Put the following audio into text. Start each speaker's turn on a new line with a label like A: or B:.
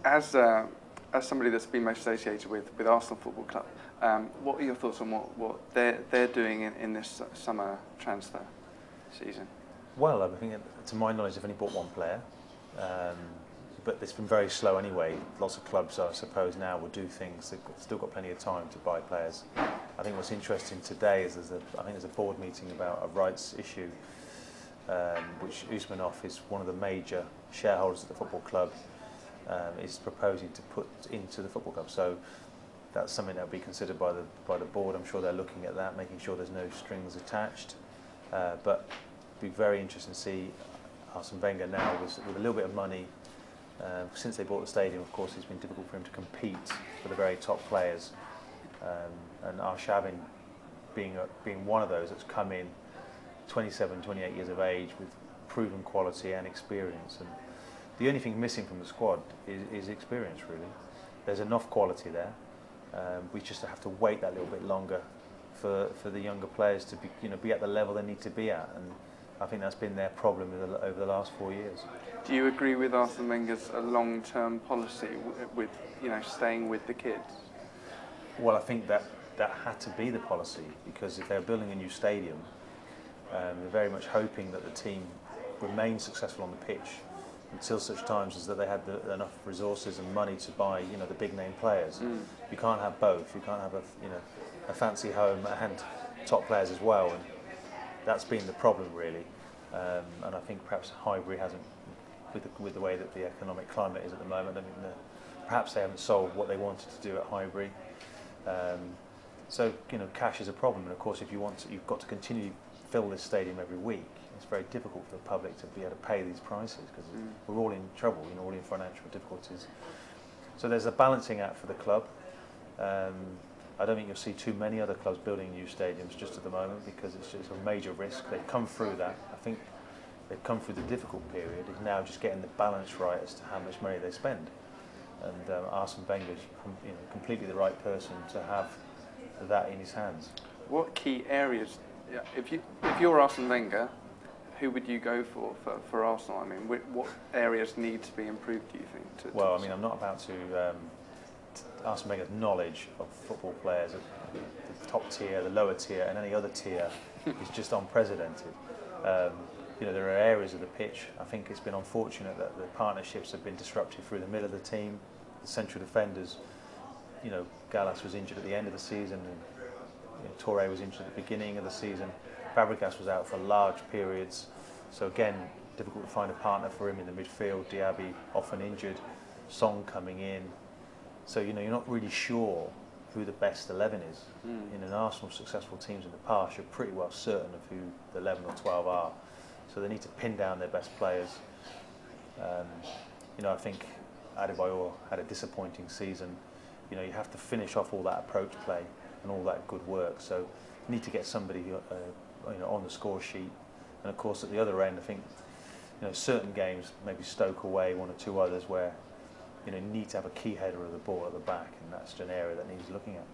A: As somebody that's been most associated with Arsenal Football Club, what are your thoughts on what they're doing in this summer transfer season?
B: Well, I think, to my knowledge, they've only bought one player, but it's been very slow anyway. Lots of clubs, I suppose, now will do things. They've still got plenty of time to buy players. I think what's interesting today is there's a board meeting about a rights issue, which Usmanov is one of the major shareholders of the football club, is proposing to put into the football club. So that's something that will be considered by the board. I'm sure they're looking at that, making sure there's no strings attached. But it'd be very interesting to see Arsene Wenger now with a little bit of money. Since they bought the stadium, of course, it's been difficult for him to compete for the very top players. And Arshavin being one of those that's come in 27, 28 years of age with proven quality and experience. And the only thing missing from the squad is experience, really. There's enough quality there. We just have to wait that little bit longer for the younger players to be at the level they need to be at. And I think that's been their problem over the last 4 years.
A: Do you agree with Arsene Wenger's long-term policy with staying with the kids?
B: Well, I think that had to be the policy, because if they're building a new stadium, they're very much hoping that the team remains successful on the pitch until such times as that they had enough resources and money to buy the big name players. You can't have both. You can't have a fancy home and top players as well, and that's been the problem really. And I think perhaps Highbury hasn't, with the way that the economic climate is at the moment, I mean, perhaps they haven't sold what they wanted to do at Highbury. So cash is a problem, and of course if you've got to continue to fill this stadium every week. It's very difficult for the public to be able to pay these prices, because we're all in trouble, all in financial difficulties. So there's a balancing act for the club. I don't think you'll see too many other clubs building new stadiums just at the moment, because it's just a major risk. They've come through that. I think they've come through the difficult period. It's now just getting the balance right as to how much money they spend. And Arsene Wenger is completely the right person to have that in his hands.
A: What key areas, if you're Arsene Wenger, who would you go for Arsenal? I mean, what areas need to be improved, do you think?
B: Well, I mean, I'm not about to Arsene Wenger's knowledge of football players, the top tier, the lower tier, and any other tier is just unprecedented. There are areas of the pitch. I think it's been unfortunate that the partnerships have been disrupted through the middle of the team. The central defenders, Gallas was injured at the end of the season, and Touré was injured at the beginning of the season. Fabregas was out for large periods, so again, difficult to find a partner for him in the midfield. Diaby often injured, Song coming in. So you're not really sure who the best 11 is. In an Arsenal successful teams in the past, you're pretty well certain of who the 11 or 12 are. So they need to pin down their best players. I think Adebayor had a disappointing season. You have to finish off all that approach play and all that good work. So you need to get somebody on the score sheet. And of course, at the other end, I think certain games, maybe Stoke away, one or two others where you need to have a key header of the ball at the back, and that's an area that needs looking at.